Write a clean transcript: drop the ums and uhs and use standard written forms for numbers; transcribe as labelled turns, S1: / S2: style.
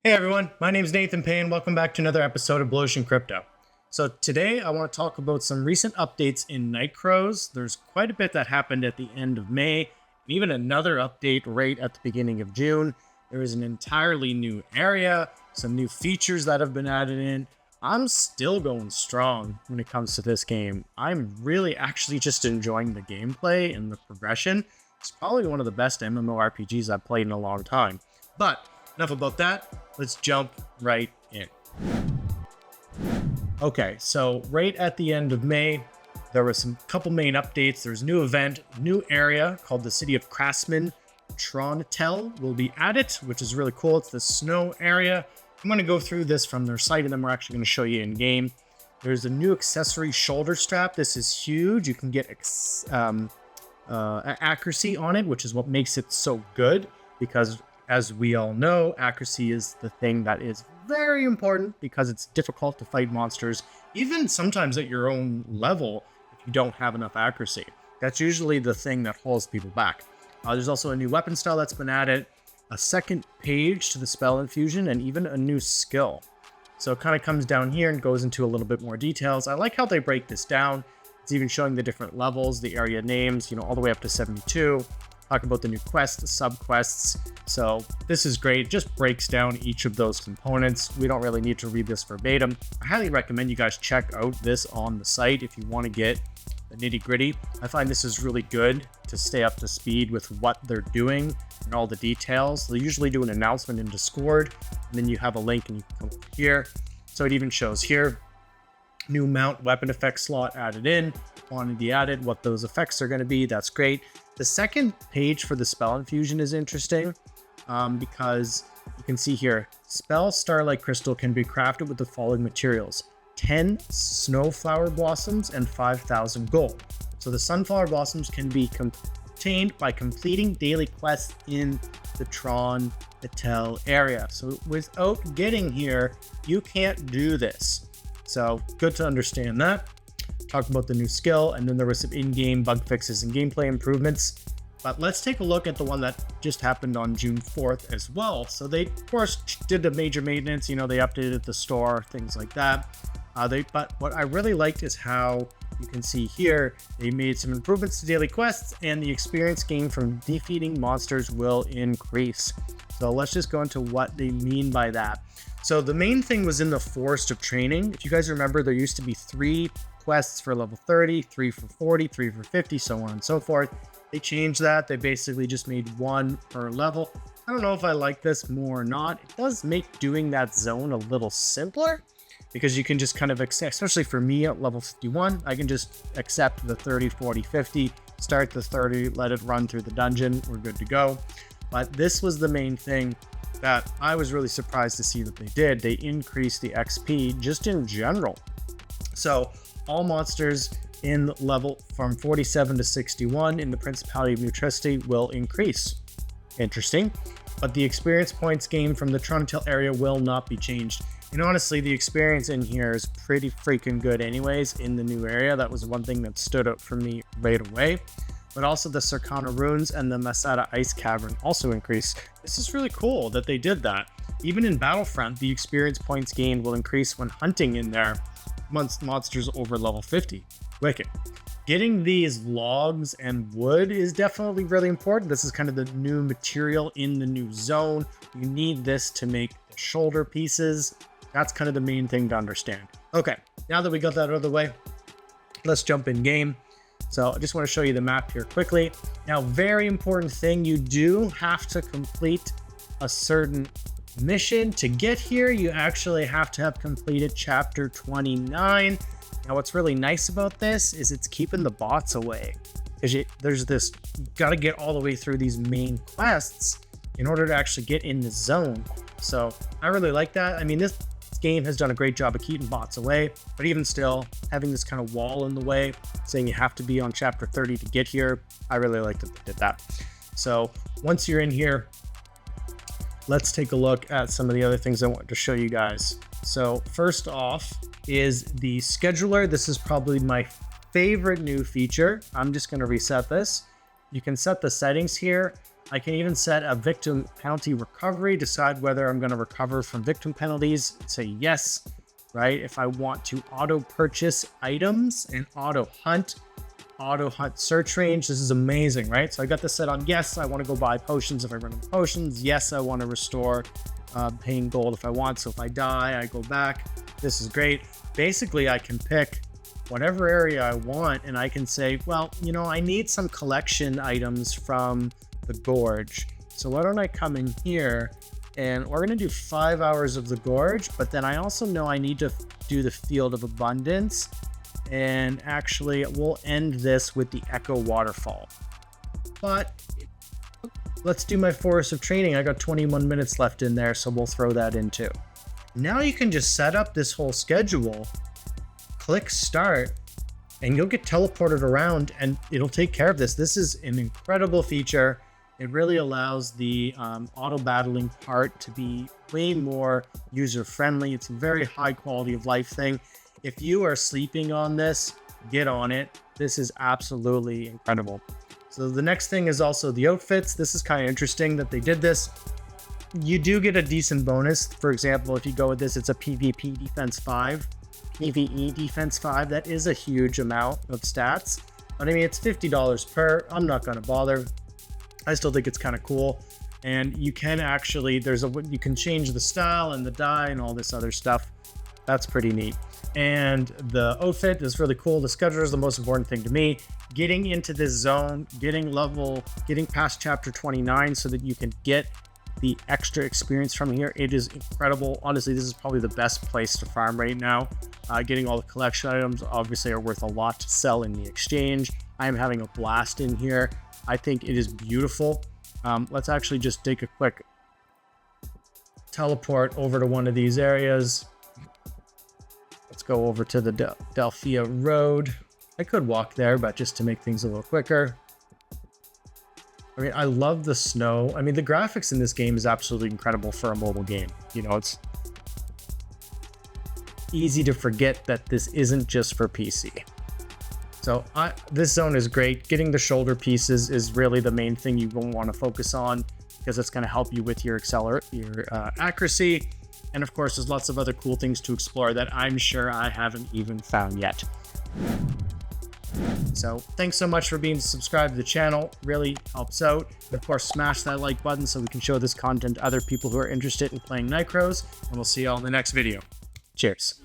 S1: Hey everyone, my name is Nathan Payne. Welcome back to another episode of Blu Ocean Crypto. So today I want to talk about some recent updates in Nightcrows. There's quite a bit that happened at the end of May, and even another update right at the beginning of June. There is an entirely new area, some new features that have been added in. I'm still going strong when it comes to this game. I'm really actually just enjoying the gameplay and the progression. It's probably one of the best MMORPGs I've played in a long time. But enough about that. Let's jump right in. Okay, so right at the end of May, there were some couple main updates. There's a new event, new area called the City of Craftsmen. Trontel will be added, which is really cool. It's the snow area. I'm going to go through this from their site, and then we're actually going to show you in game. There's a new accessory shoulder strap. This is huge. You can get accuracy on it, which is what makes it so good, because as we all know, accuracy is the thing that is very important because it's difficult to fight monsters, even sometimes at your own level, if you don't have enough accuracy. That's usually the thing that holds people back. There's also a new weapon style that's been added, a second page to the spell infusion, and even a new skill. So it kind of comes down here and goes into a little bit more details. I like how they break this down. It's even showing the different levels, the area names, all the way up to 72. Talk about the new quests, sub-quests. So this is great. It just breaks down each of those components. We don't really need to read this verbatim. I highly recommend you guys check out this on the site if you want to get the nitty-gritty. I find this is really good to stay up to speed with what they're doing and all the details. They usually do an announcement in Discord, and then you have a link and you can come over here. So it even shows here, new mount weapon effect slot added in, quantity added, what those effects are going to be. That's great. The second page for the spell infusion is interesting because you can see here, spell starlight crystal can be crafted with the following materials: 10 snowflower blossoms and 5,000 gold. So the sunflower blossoms can be obtained by completing daily quests in the Trontel area. So without getting here, you can't do this. So good to understand that. Talk about the new skill, and then there were some in-game bug fixes and gameplay improvements. But let's take a look at the one that just happened on June 4th as well. So they, of course, did the major maintenance. They updated the store, things like that. But what I really liked is how you can see here, they made some improvements to daily quests, and the experience gained from defeating monsters will increase. So let's just go into what they mean by that. So the main thing was in the Forest of Training. If you guys remember, there used to be 3 quests for level 30, 3 for 40, 3 for 50, so on and so forth. They changed that. They basically just made 1 per level. I don't know if I like this more or not. It does make doing that zone a little simpler because you can just kind of accept, especially for me at level 51, I can just accept the 30, 40, 50, start the 30, let it run through the dungeon. We're good to go. But this was the main thing that I was really surprised to see that they did. They increased the XP just in general. So all monsters in level from 47 to 61 in the Principality of Nutricity will increase. Interesting. But the experience points gained from the Trontel area will not be changed. And honestly, the experience in here is pretty freaking good anyways in the new area. That was one thing that stood out for me right away. But also the Circana Runes and the Masada Ice Cavern also increase. This is really cool that they did that. Even in Battlefront, the experience points gained will increase when hunting in there monsters over level 50. Wicked. Getting these logs and wood is definitely really important. This is kind of the new material in the new zone. You need this to make the shoulder pieces. That's kind of the main thing to understand. Okay, now that we got that out of the way, let's jump in game. So I just want to show you the map here quickly. Now, very important thing, you do have to complete a certain mission to get here. You actually have to have completed chapter 29. Now, what's really nice about this is it's keeping the bots away, because there's this, you got to get all the way through these main quests in order to actually get in the zone. So I really like that. I mean, this game has done a great job of keeping bots away, but even still, having this kind of wall in the way, saying you have to be on chapter 30 to get here, I really like that they did that. So once you're in here, let's take a look at some of the other things I wanted to show you guys. So first off is the scheduler. This is probably my favorite new feature. I'm just going to reset this. You can set the settings here. I can even set a victim penalty recovery, decide whether I'm going to recover from victim penalties, say yes, right? If I want to auto purchase items and auto hunt search range. This is amazing, right? So I got this set on yes, I want to go buy potions if I run out of potions. Yes, I want to restore paying gold if I want. So if I die, I go back. This is great. Basically, I can pick whatever area I want, and I can say, well, you know, I need some collection items from the gorge. So why don't I come in here, and we're going to do 5 hours of the gorge, but then I also know I need to do the field of abundance. And actually, we'll end this with the Echo Waterfall. But let's do my Forest of Training. I got 21 minutes left in there, so we'll throw that in too. Now you can just set up this whole schedule, click start, and you'll get teleported around and it'll take care of this. This is an incredible feature. It really allows the auto battling part to be way more user friendly. It's a very high quality of life thing. If you are sleeping on this, get on it. This is absolutely incredible. So the next thing is also the outfits. This is kind of interesting that they did this. You do get a decent bonus. For example, if you go with this, it's a PvP defense 5, PvE defense 5. That is a huge amount of stats. But I mean, it's $50 per. I'm not going to bother. I still think it's kind of cool. And you can actually, you can change the style and the dye and all this other stuff. That's pretty neat. And the outfit is really cool. The schedule is the most important thing to me. Getting into this zone, getting past chapter 29 so that you can get the extra experience from here. It is incredible. Honestly, this is probably the best place to farm right now. Getting all the collection items obviously are worth a lot to sell in the exchange. I am having a blast in here. I think it is beautiful. Let's actually just take a quick teleport over to one of these areas. Let's go over to the Delphia Road. I could walk there, but just to make things a little quicker. I mean, I love the snow. I mean, the graphics in this game is absolutely incredible for a mobile game. You know, it's easy to forget that this isn't just for PC. So this zone is great. Getting the shoulder pieces is really the main thing you want to focus on because it's going to help you with your accuracy. And of course, there's lots of other cool things to explore that I'm sure I haven't even found yet. So thanks so much for being subscribed to the channel. Really helps out. And of course, smash that like button so we can show this content to other people who are interested in playing Nightcrows. And we'll see you all in the next video. Cheers.